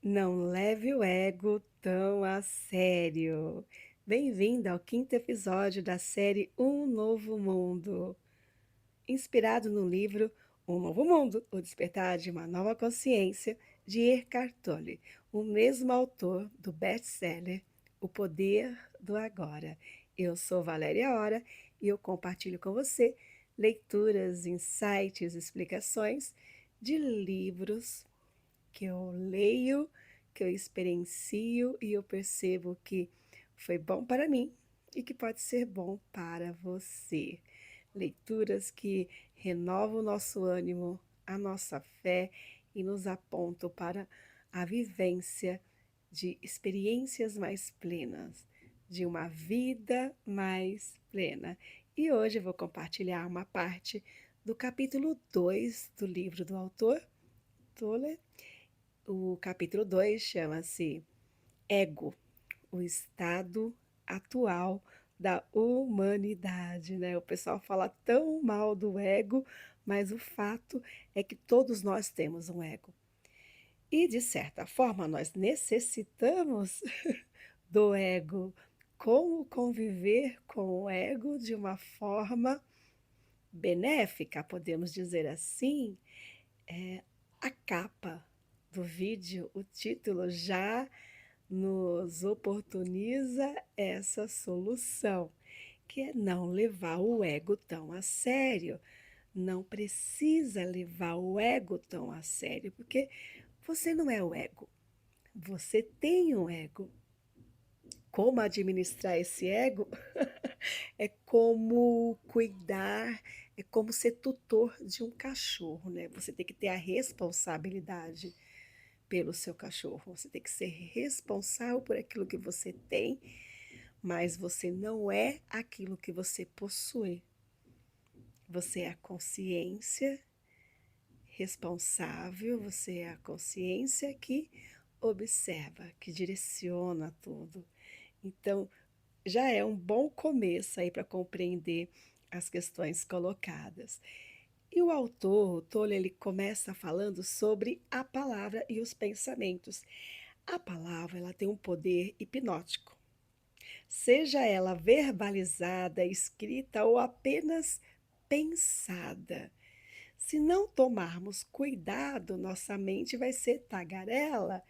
Não leve o ego tão a sério. Bem-vinda ao quinto episódio da série Um Novo Mundo, inspirado no livro Um Novo Mundo, O Despertar de uma Nova Consciência, de Eckhart Tolle, o mesmo autor do best-seller O Poder do Agora. Eu sou Valéria Hora e eu compartilho com você leituras, insights, explicações de livros que eu leio, que eu experiencio e eu percebo que foi bom para mim e que pode ser bom para você. Leituras que renovam o nosso ânimo, a nossa fé e nos apontam para a vivência de experiências mais plenas, de uma vida mais plena. E hoje eu vou compartilhar uma parte do capítulo 2 do livro do autor Tolle. O capítulo 2 chama-se Ego, o estado atual da humanidade, né? O pessoal fala tão mal do ego, mas o fato é que todos nós temos um ego. E, de certa forma, nós necessitamos do ego. Como conviver com o ego de uma forma benéfica, podemos dizer assim? A capa do vídeo, o título já nos oportuniza essa solução, que é não levar o ego tão a sério. Não precisa levar o ego tão a sério, porque você não é o ego. Você tem um ego. Como administrar esse ego? É como cuidar, é como ser tutor de um cachorro, né? Você tem que ter a responsabilidade pelo seu cachorro. Você tem que ser responsável por aquilo que você tem, mas você não é aquilo que você possui. Você é a consciência responsável, você é a consciência que observa, que direciona tudo. Então, já é um bom começo aí para compreender as questões colocadas. E o autor, o Tolle, ele começa falando sobre a palavra e os pensamentos. A palavra, ela tem um poder hipnótico. Seja ela verbalizada, escrita ou apenas pensada. Se não tomarmos cuidado, nossa mente vai ser tagarela.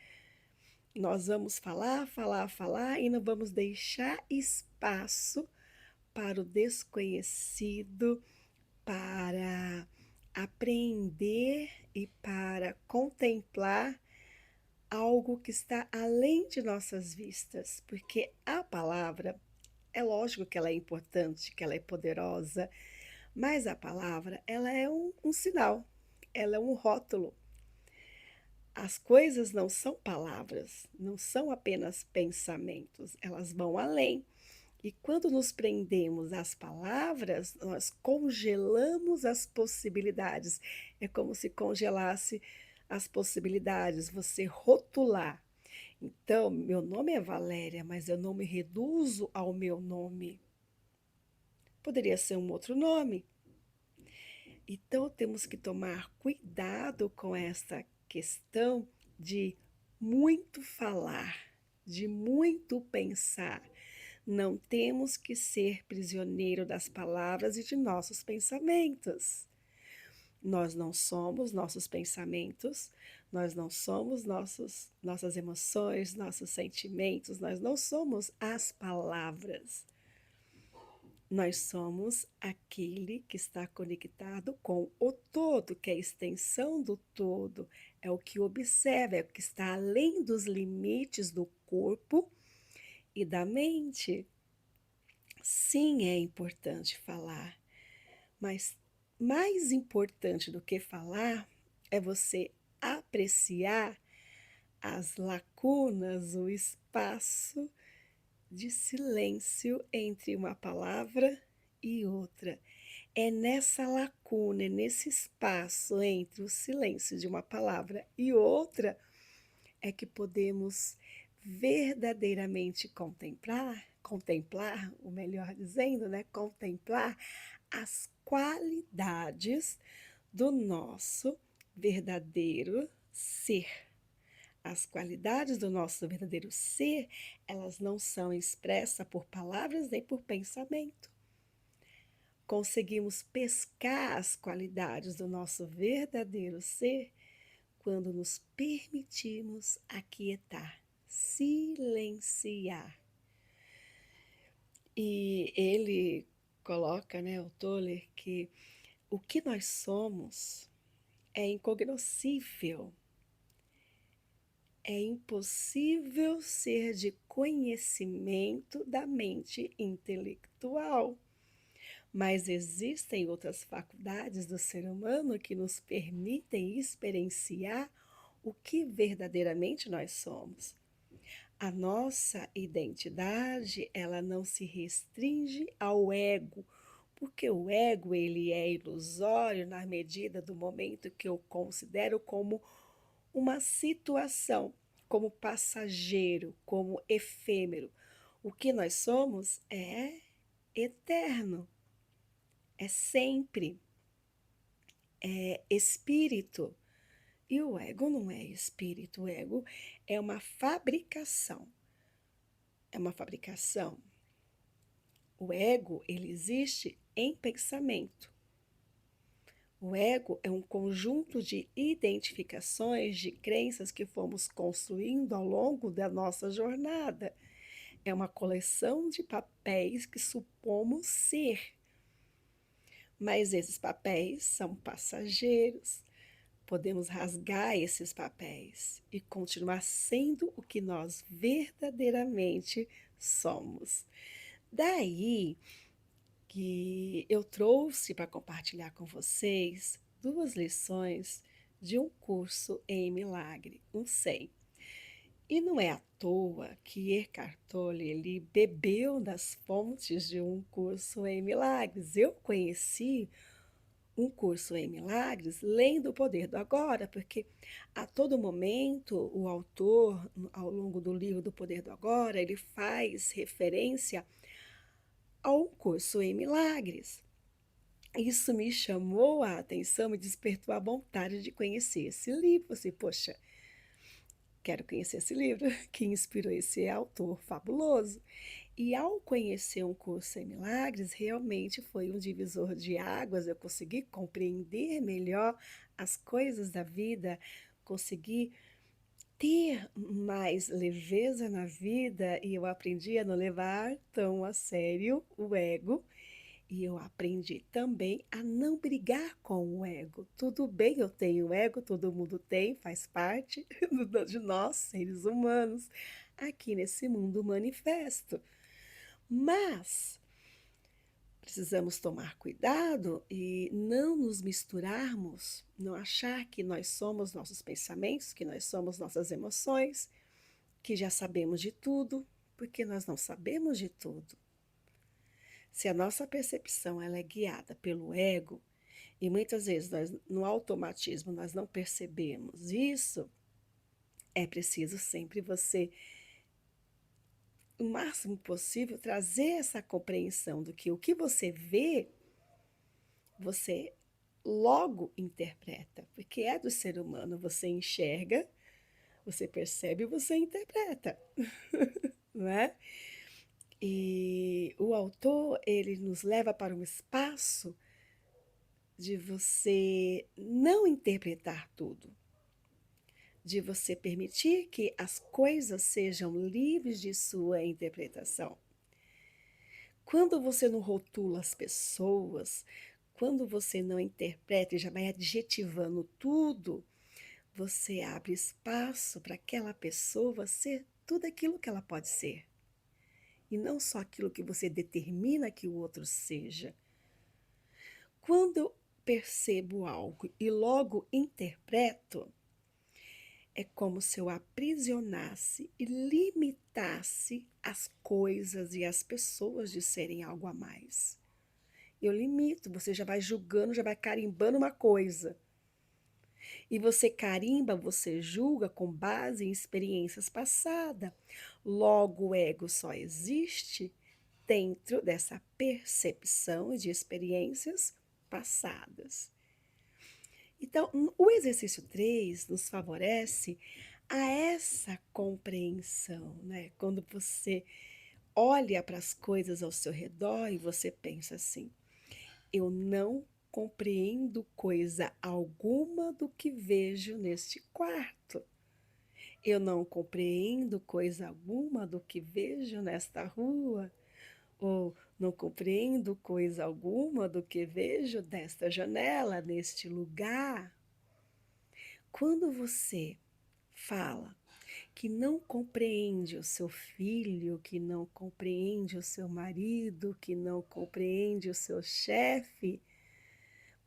Nós vamos falar, falar, falar e não vamos deixar espaço para o desconhecido, para aprender e para contemplar algo que está além de nossas vistas, porque a palavra, é lógico que ela é importante, que ela é poderosa, mas a palavra, ela é um sinal, ela é um rótulo. As coisas não são palavras, não são apenas pensamentos, elas vão além. E quando nos prendemos às palavras, nós congelamos as possibilidades. É como se congelasse as possibilidades, você rotular. Então, meu nome é Valéria, mas eu não me reduzo ao meu nome. Poderia ser um outro nome. Então, temos que tomar cuidado com essa questão de muito falar, de muito pensar. Não temos que ser prisioneiro das palavras e de nossos pensamentos. Nós não somos nossos pensamentos, nós não somos nossas emoções, nossos sentimentos, nós não somos as palavras. Nós somos aquele que está conectado com o todo, que é a extensão do todo, é o que observa, é o que está além dos limites do corpo e da mente. Sim, é importante falar, mas mais importante do que falar é você apreciar as lacunas, o espaço de silêncio entre uma palavra e outra. É nessa lacuna, é nesse espaço entre o silêncio de uma palavra e outra é que podemos verdadeiramente contemplar, o melhor dizendo, né, contemplar as qualidades do nosso verdadeiro ser, as qualidades do nosso verdadeiro ser, elas não são expressas por palavras nem por pensamento. Conseguimos pescar as qualidades do nosso verdadeiro ser quando nos permitimos aquietar, silenciar. E ele coloca, né, o Toller, que o que nós somos é incognoscível, é impossível ser de conhecimento da mente intelectual. Mas existem outras faculdades do ser humano que nos permitem experienciar o que verdadeiramente nós somos. A nossa identidade, ela não se restringe ao ego, porque o ego ele é ilusório na medida do momento que eu considero como uma situação, como passageiro, como efêmero. O que nós somos é eterno, é sempre, é espírito. E o ego não é espírito, o ego é uma fabricação. É uma fabricação. O ego, ele existe em pensamento. O ego é um conjunto de identificações, de crenças que fomos construindo ao longo da nossa jornada. É uma coleção de papéis que supomos ser. Mas esses papéis são passageiros. Podemos rasgar esses papéis e continuar sendo o que nós verdadeiramente somos. Daí que eu trouxe para compartilhar com vocês 2 lições de um curso em milagre, um 100. E não é à toa que Eckhart Tolle ele bebeu das fontes de um curso em milagres. Eu conheci um curso em milagres lendo O Poder do Agora, porque a todo momento o autor, ao longo do livro do Poder do Agora, ele faz referência a um curso em milagres. Isso me chamou a atenção, me despertou a vontade de conhecer esse livro. Assim, poxa, quero conhecer esse livro que inspirou esse autor fabuloso. E ao conhecer um curso em milagres, realmente foi um divisor de águas. Eu consegui compreender melhor as coisas da vida, consegui ter mais leveza na vida e eu aprendi a não levar tão a sério o ego. E eu aprendi também a não brigar com o ego. Tudo bem, eu tenho ego, todo mundo tem, faz parte de nós, seres humanos, aqui nesse mundo manifesto. Mas precisamos tomar cuidado e não nos misturarmos, não achar que nós somos nossos pensamentos, que nós somos nossas emoções, que já sabemos de tudo, porque nós não sabemos de tudo. Se a nossa percepção ela é guiada pelo ego, e muitas vezes nós, no automatismo nós não percebemos isso, é preciso sempre você, o máximo possível, trazer essa compreensão do que o que você vê, você logo interpreta, porque é do ser humano, você enxerga, você percebe, você interpreta, não é? E o autor, ele nos leva para um espaço de você não interpretar tudo, de você permitir que as coisas sejam livres de sua interpretação. Quando você não rotula as pessoas, quando você não interpreta e já vai adjetivando tudo, você abre espaço para aquela pessoa ser tudo aquilo que ela pode ser. E não só aquilo que você determina que o outro seja. Quando eu percebo algo e logo interpreto, é como se eu aprisionasse e limitasse as coisas e as pessoas de serem algo a mais. Eu limito, você já vai julgando, já vai carimbando uma coisa. E você carimba, você julga com base em experiências passadas. Logo, o ego só existe dentro dessa percepção de experiências passadas. Então, o exercício 3 nos favorece a incompreensão, né? Quando você olha para as coisas ao seu redor e você pensa assim: eu não compreendo coisa alguma do que vejo neste quarto. Eu não compreendo coisa alguma do que vejo nesta rua. Ou não compreendo coisa alguma do que vejo desta janela, neste lugar. Quando você fala que não compreende o seu filho, que não compreende o seu marido, que não compreende o seu chefe,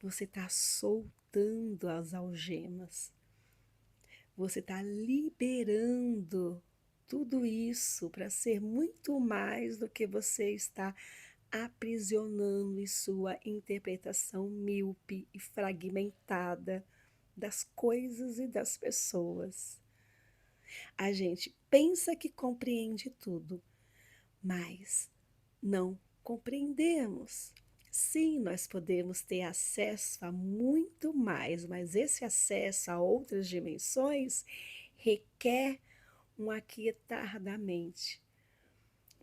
você está soltando as algemas. Você está liberando tudo isso para ser muito mais do que você está aprisionando em sua interpretação míope e fragmentada das coisas e das pessoas. A gente pensa que compreende tudo, mas não compreendemos. Sim, nós podemos ter acesso a muito mais, mas esse acesso a outras dimensões requer um aquietar da mente,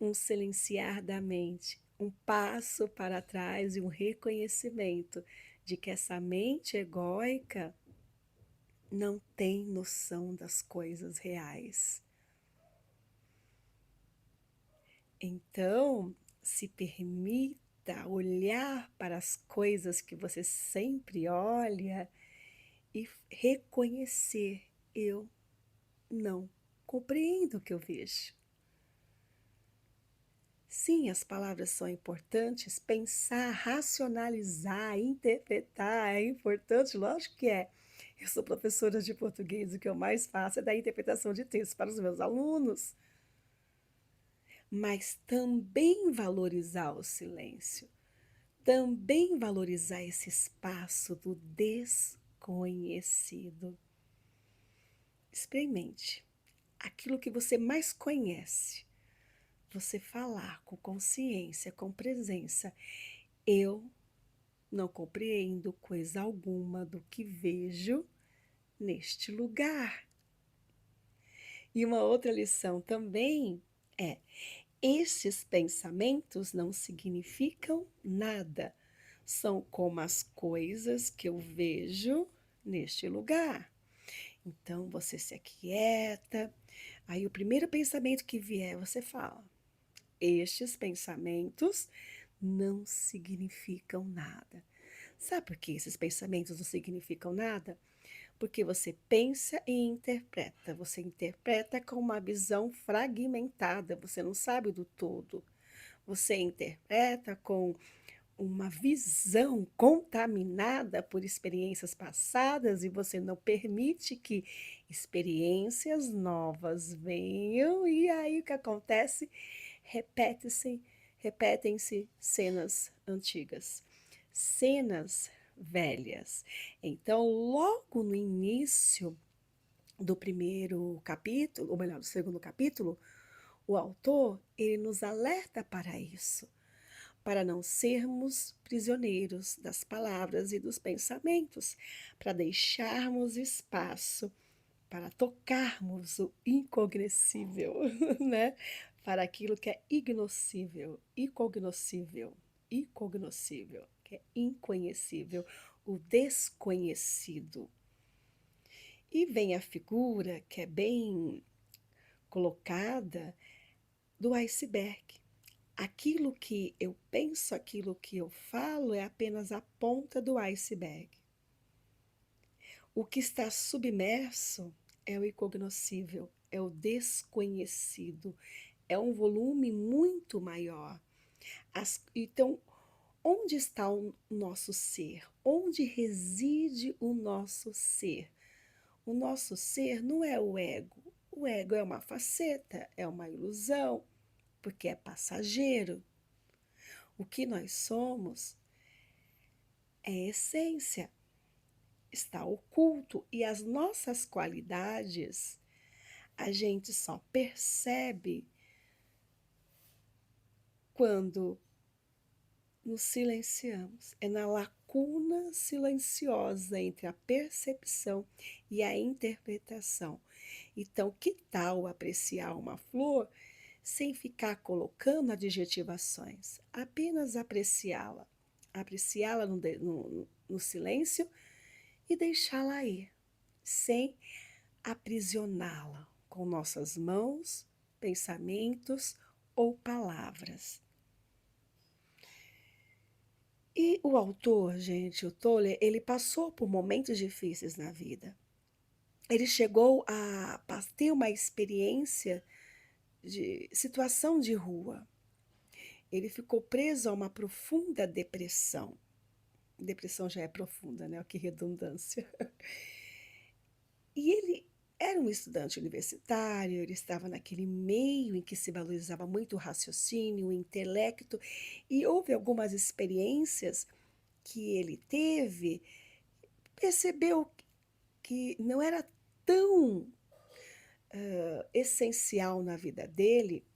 um silenciar da mente, um passo para trás e um reconhecimento de que essa mente egóica não tem noção das coisas reais. Então, se permita olhar para as coisas que você sempre olha e reconhecer: eu não compreendo o que eu vejo. Sim, as palavras são importantes, pensar, racionalizar, interpretar é importante, lógico que é. Eu sou professora de português, o que eu mais faço é dar interpretação de textos para os meus alunos, mas também valorizar o silêncio, também valorizar esse espaço do desconhecido. Experimente aquilo que você mais conhece, você falar com consciência, com presença: eu não compreendo coisa alguma do que vejo neste lugar. E uma outra lição também é: estes pensamentos não significam nada. São como as coisas que eu vejo neste lugar. Então você se aquieta. Aí o primeiro pensamento que vier, você fala: estes pensamentos não significam nada. Sabe por que esses pensamentos não significam nada? Porque você pensa e interpreta. Você interpreta com uma visão fragmentada, você não sabe do todo. Você interpreta com uma visão contaminada por experiências passadas e você não permite que experiências novas venham, e aí o que acontece? Repetem-se cenas antigas, cenas velhas. Então, logo no início do primeiro capítulo, ou melhor, do segundo capítulo, o autor, ele nos alerta para isso, para não sermos prisioneiros das palavras e dos pensamentos, para deixarmos espaço para tocarmos o incognoscível, né? Para aquilo que é ignoscível, incognoscível, que é inconhecível, o desconhecido. E vem a figura que é bem colocada do iceberg. Aquilo que eu penso, aquilo que eu falo é apenas a ponta do iceberg. O que está submerso é o incognoscível, é o desconhecido, é um volume muito maior. Então, onde está o nosso ser? Onde reside o nosso ser? O nosso ser não é o ego. O ego é uma faceta, é uma ilusão, porque é passageiro. O que nós somos é essência, está oculto, e as nossas qualidades a gente só percebe quando nos silenciamos. É na lacuna silenciosa entre a percepção e a interpretação. Então, que tal apreciar uma flor sem ficar colocando adjetivações? Apenas apreciá-la. Apreciá-la no silêncio e deixá-la ir, sem aprisioná-la com nossas mãos, pensamentos ou palavras. E o autor, gente, o Toller, ele passou por momentos difíceis na vida. Ele chegou a ter uma experiência de situação de rua. Ele ficou preso a uma profunda depressão. Depressão já é profunda, né? Que redundância. E ele era um estudante universitário, ele estava naquele meio em que se valorizava muito o raciocínio, o intelecto, e houve algumas experiências que ele teve, percebeu que não era tão essencial na vida dele,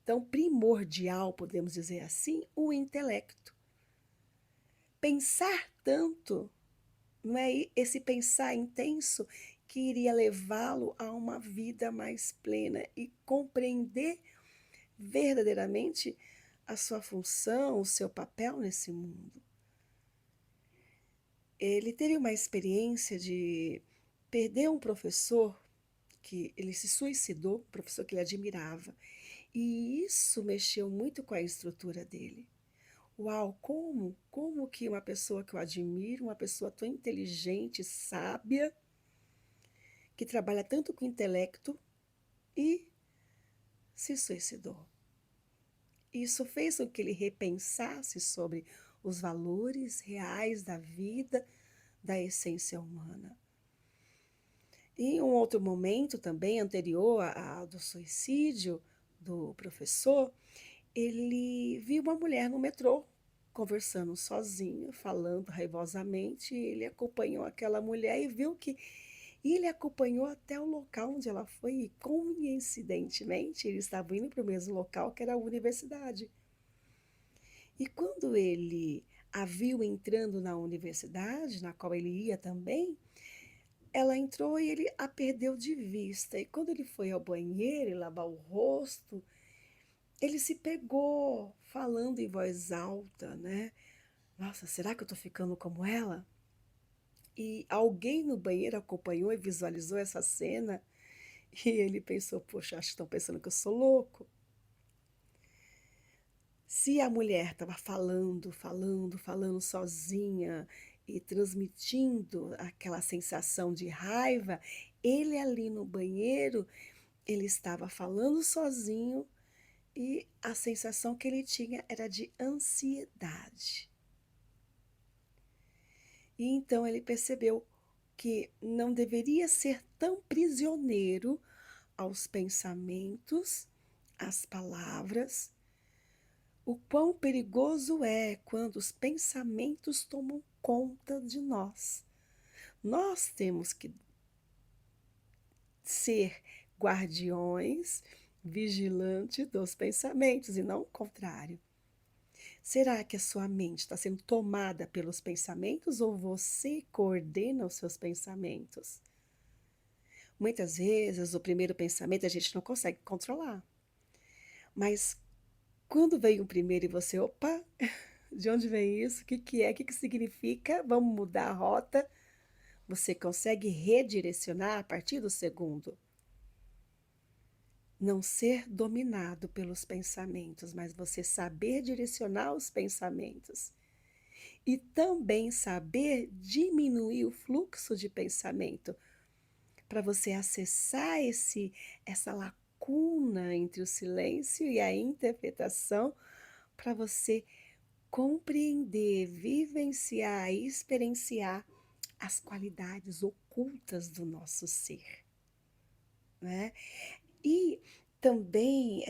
tão primordial, podemos dizer assim, o intelecto. Pensar tanto, não é esse pensar intenso que iria levá-lo a uma vida mais plena e compreender verdadeiramente a sua função, o seu papel nesse mundo. Ele teve uma experiência de perder um professor que ele se suicidou, um professor que ele admirava, e isso mexeu muito com a estrutura dele. Uau, como que uma pessoa que eu admiro, uma pessoa tão inteligente, sábia, que trabalha tanto com intelecto e se suicidou. Isso fez com que ele repensasse sobre os valores reais da vida, da essência humana. Em um outro momento também, anterior ao do suicídio do professor, ele viu uma mulher no metrô, conversando sozinha, falando raivosamente. Ele acompanhou aquela mulher e viu que ele acompanhou até o local onde ela foi e, coincidentemente, eles estavam indo para o mesmo local, que era a universidade. E quando ele a viu entrando na universidade, na qual ele ia também, ela entrou e ele a perdeu de vista. E quando ele foi ao banheiro e lavar o rosto, ele se pegou falando em voz alta, né? Nossa, será que eu tô ficando como ela? E alguém no banheiro acompanhou e visualizou essa cena e ele pensou, poxa, acho que estão pensando que eu sou louco. Se a mulher estava falando sozinha e transmitindo aquela sensação de raiva, ele ali no banheiro, ele estava falando sozinho e a sensação que ele tinha era de ansiedade. E então ele percebeu que não deveria ser tão prisioneiro aos pensamentos, às palavras. O quão perigoso é quando os pensamentos tomam conta de nós. Nós temos que ser guardiões, vigilantes dos pensamentos e não o contrário. Será que a sua mente está sendo tomada pelos pensamentos ou você coordena os seus pensamentos? Muitas vezes o primeiro pensamento a gente não consegue controlar. Mas quando vem o primeiro e você, opa, de onde vem isso? O que que é? O que que significa? Vamos mudar a rota. Você consegue redirecionar a partir do segundo. Não ser dominado pelos pensamentos, mas você saber direcionar os pensamentos. E também saber diminuir o fluxo de pensamento para você acessar essa lacuna entre o silêncio e a interpretação, para você compreender, vivenciar e experienciar as qualidades ocultas do nosso ser, né? E também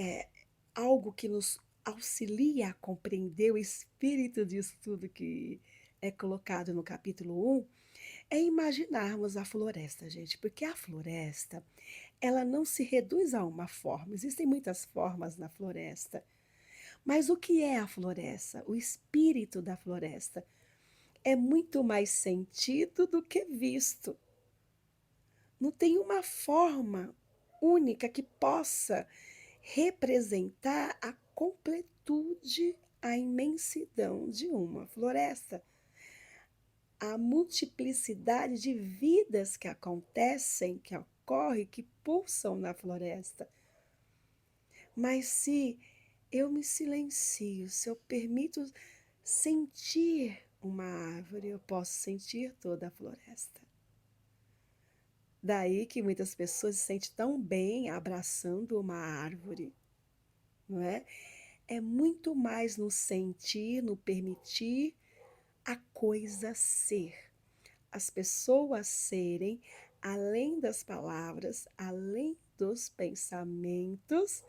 algo que nos auxilia a compreender o espírito disso tudo que é colocado no capítulo 1 é imaginarmos a floresta, gente, porque a floresta, ela não se reduz a uma forma, existem muitas formas na floresta. Mas o que é a floresta? O espírito da floresta é muito mais sentido do que visto. Não tem uma forma única que possa representar a completude, a imensidão de uma floresta, a multiplicidade de vidas que acontecem, que ocorrem, que pulsam na floresta. Mas se eu me silencio, se eu permito sentir uma árvore, eu posso sentir toda a floresta. Daí que muitas pessoas se sentem tão bem abraçando uma árvore, não é? É muito mais no sentir, no permitir a coisa ser. As pessoas serem, além das palavras, além dos pensamentos,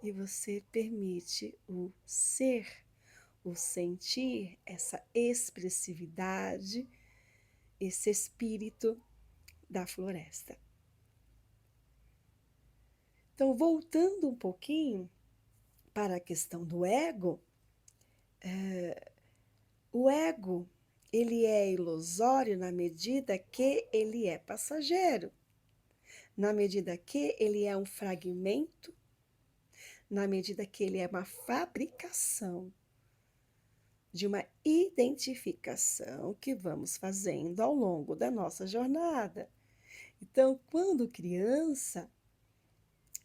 e você permite o ser, o sentir, essa expressividade, esse espírito da floresta. Então, voltando um pouquinho para a questão do ego, o ego, ele é ilusório na medida que ele é passageiro, na medida que ele é um fragmento, na medida que ele é uma fabricação de uma identificação que vamos fazendo ao longo da nossa jornada. Então, quando criança,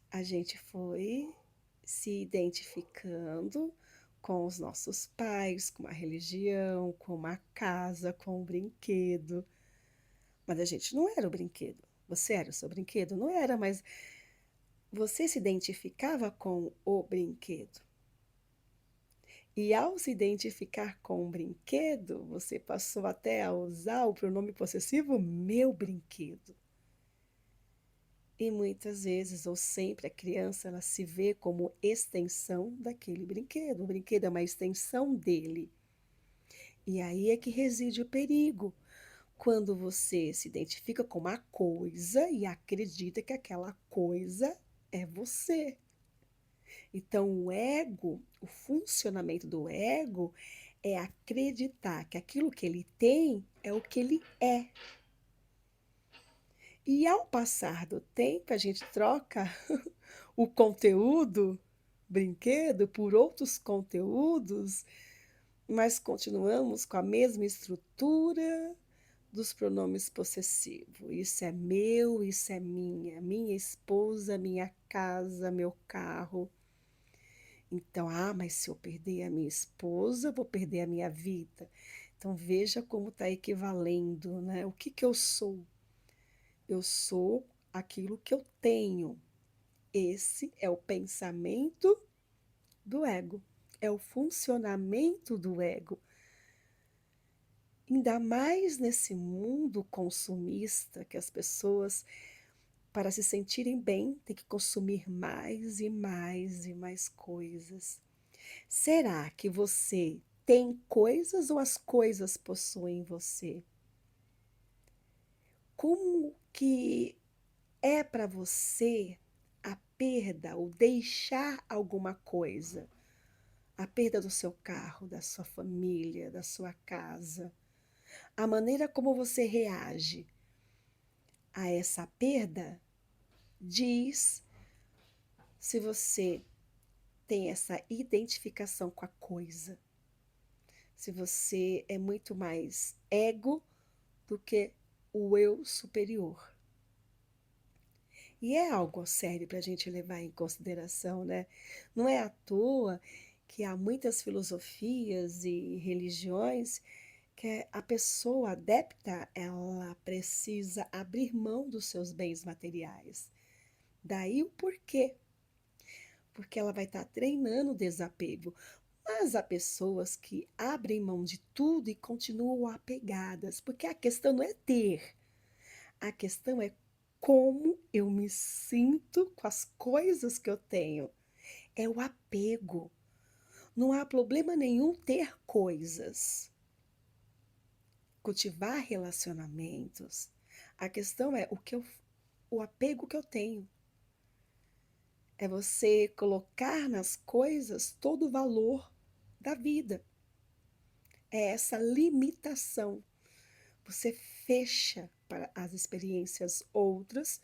a gente foi se identificando com os nossos pais, com a religião, com uma casa, com um brinquedo. Mas a gente não era o brinquedo. Você era o seu brinquedo? Não era, mas você se identificava com o brinquedo. E ao se identificar com um brinquedo, você passou até a usar o pronome possessivo meu brinquedo. E muitas vezes, ou sempre, a criança ela se vê como extensão daquele brinquedo. O brinquedo é uma extensão dele. E aí é que reside o perigo. Quando você se identifica com uma coisa e acredita que aquela coisa é você. Então, o ego, o funcionamento do ego é acreditar que aquilo que ele tem é o que ele é. E ao passar do tempo, a gente troca o conteúdo, brinquedo, por outros conteúdos, mas continuamos com a mesma estrutura dos pronomes possessivos. Isso é meu, isso é minha esposa, minha casa, meu carro. Então, mas se eu perder a minha esposa, eu vou perder a minha vida. Então, veja como está equivalendo, né? O que que eu sou? Eu sou aquilo que eu tenho. Esse é o pensamento do ego, é o funcionamento do ego. Ainda mais nesse mundo consumista que as pessoas, para se sentirem bem, têm que consumir mais e mais e mais coisas. Será que você tem coisas ou as coisas possuem você? Como que é para você a perda, o deixar alguma coisa? A perda do seu carro, da sua família, da sua casa. A maneira como você reage a essa perda diz se você tem essa identificação com a coisa. Se você é muito mais ego do que o eu superior. E é algo sério para a gente levar em consideração, né? Não é à toa que há muitas filosofias e religiões que a pessoa adepta, ela precisa abrir mão dos seus bens materiais. Daí o porquê. Porque ela vai estar treinando o desapego. Mas há pessoas que abrem mão de tudo e continuam apegadas, porque a questão não é ter, a questão é como eu me sinto com as coisas que eu tenho. É o apego. Não há problema nenhum ter coisas, cultivar relacionamentos. A questão é o apego que eu tenho. É você colocar nas coisas todo o valor da vida. É essa limitação. Você fecha para as experiências outras,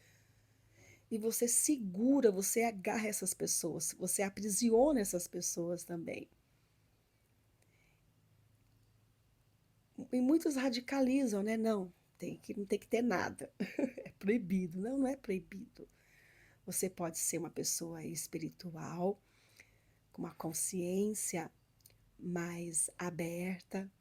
e você segura, você agarra essas pessoas, você aprisiona essas pessoas também. E muitos radicalizam, né? Não, não tem que ter nada. É proibido. Não, não é proibido. Você pode ser uma pessoa espiritual, com uma consciência mais aberta.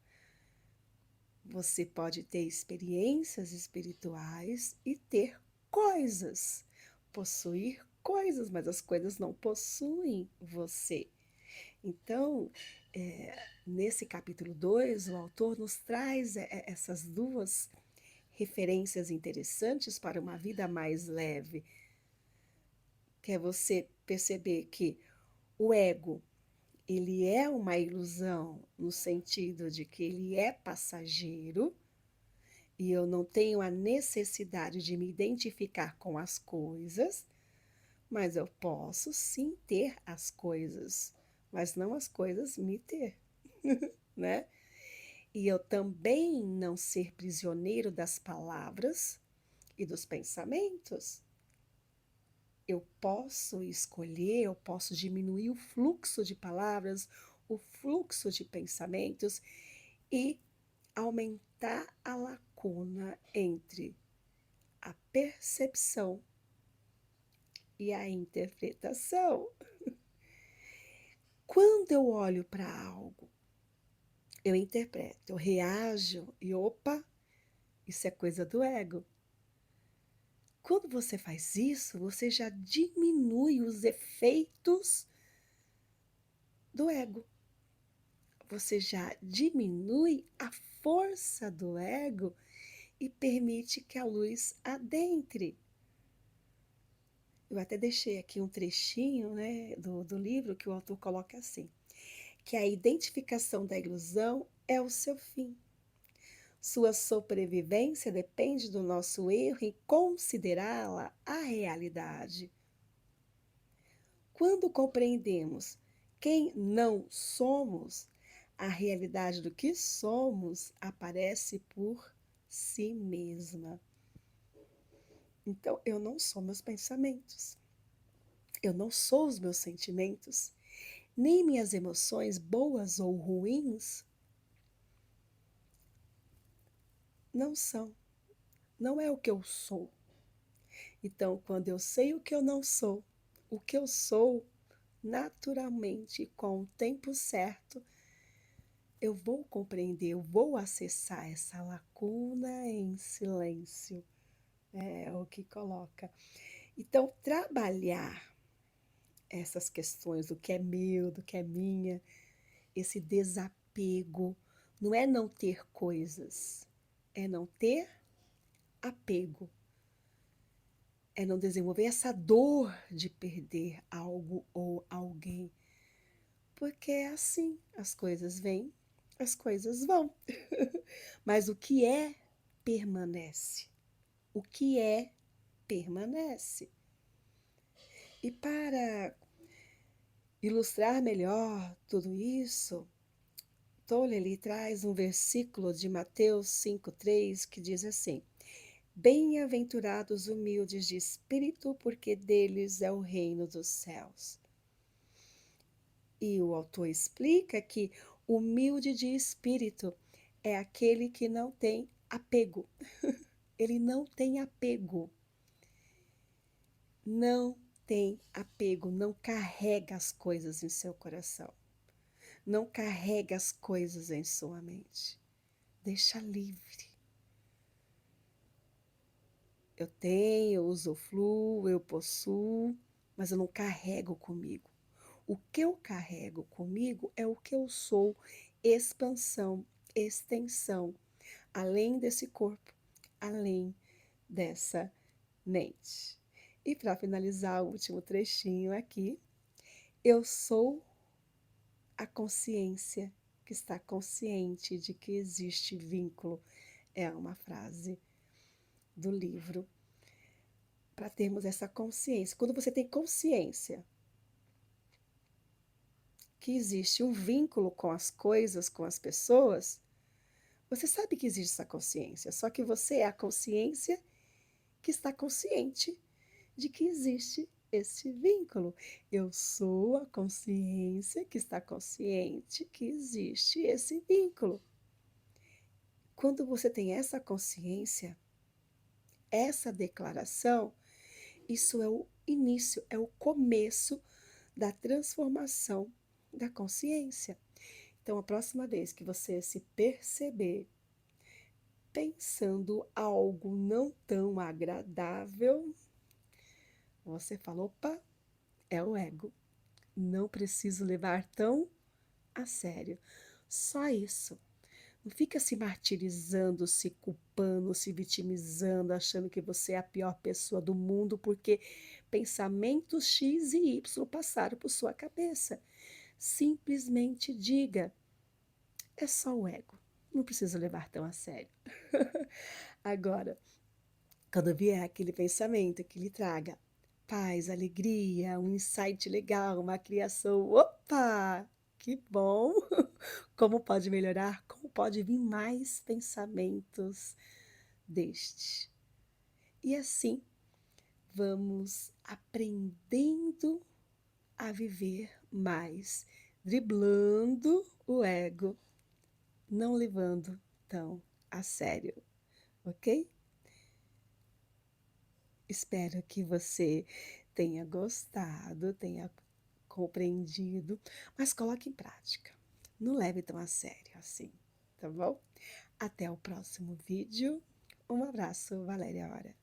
Você pode ter experiências espirituais e ter coisas, possuir coisas, mas as coisas não possuem você. Então, nesse capítulo 2, o autor nos traz essas duas referências interessantes para uma vida mais leve, que é você perceber que o ego, ele é uma ilusão no sentido de que ele é passageiro e eu não tenho a necessidade de me identificar com as coisas, mas eu posso sim ter as coisas, mas não as coisas me ter, né? E eu também não ser prisioneiro das palavras e dos pensamentos. Eu posso escolher, eu posso diminuir o fluxo de palavras, o fluxo de pensamentos e aumentar a lacuna entre a percepção e a interpretação. Quando eu olho para algo, eu interpreto, eu reajo e opa, isso é coisa do ego. Quando você faz isso, você já diminui os efeitos do ego. Você já diminui a força do ego e permite que a luz adentre. Eu até deixei aqui um trechinho, né, do livro que o autor coloca assim, que a identificação da ilusão é o seu fim. Sua sobrevivência depende do nosso erro em considerá-la a realidade. Quando compreendemos quem não somos, a realidade do que somos aparece por si mesma. Então, eu não sou meus pensamentos, eu não sou os meus sentimentos, nem minhas emoções, boas ou ruins, não são. Não é o que eu sou. Então, quando eu sei o que eu não sou, o que eu sou, naturalmente, com o tempo certo, eu vou compreender, eu vou acessar essa lacuna em silêncio. É o que coloca. Então, trabalhar essas questões do que é meu, do que é minha, esse desapego, não é não ter coisas, é não ter apego, é não desenvolver essa dor de perder algo ou alguém, porque é assim, as coisas vêm, as coisas vão, mas o que é, permanece. O que é, permanece. E para ilustrar melhor tudo isso, Tolle traz um versículo de Mateus 5,3 que diz assim: Bem-aventurados humildes de espírito, porque deles é o reino dos céus. E o autor explica que humilde de espírito é aquele que não tem apego. Ele não tem apego. Não tem apego, não carrega as coisas em seu coração. Não carrega as coisas em sua mente. Deixa livre. Eu tenho, eu usufruo, eu possuo, mas eu não carrego comigo. O que eu carrego comigo é o que eu sou, expansão, extensão, além desse corpo, além dessa mente. E para finalizar o último trechinho aqui, eu sou a consciência que está consciente de que existe vínculo. É uma frase do livro para termos essa consciência. Quando você tem consciência que existe um vínculo com as coisas, com as pessoas, Você sabe que existe essa consciência, só que você é a consciência que está consciente de que existe esse vínculo. Eu sou a consciência que está consciente que existe esse vínculo. Quando você tem essa consciência, essa declaração, isso é o início, é o começo da transformação da consciência. Então, a próxima vez que você se perceber pensando algo não tão agradável, você fala: opa, é o ego. Não preciso levar tão a sério. Só isso. Não fica se martirizando, se culpando, se vitimizando, achando que você é a pior pessoa do mundo porque pensamentos X e Y passaram por sua cabeça. Simplesmente diga: é só o ego. Não precisa levar tão a sério. Agora, quando vier aquele pensamento que lhe traga paz, alegria, um insight legal, uma criação, opa, que bom! Como pode melhorar? Como pode vir mais pensamentos deste? E assim vamos aprendendo a viver mais, driblando o ego, não levando tão a sério, ok? Espero que você tenha gostado, tenha compreendido, mas coloque em prática. Não leve tão a sério assim, tá bom? Até o próximo vídeo. Um abraço, Valéria Hora.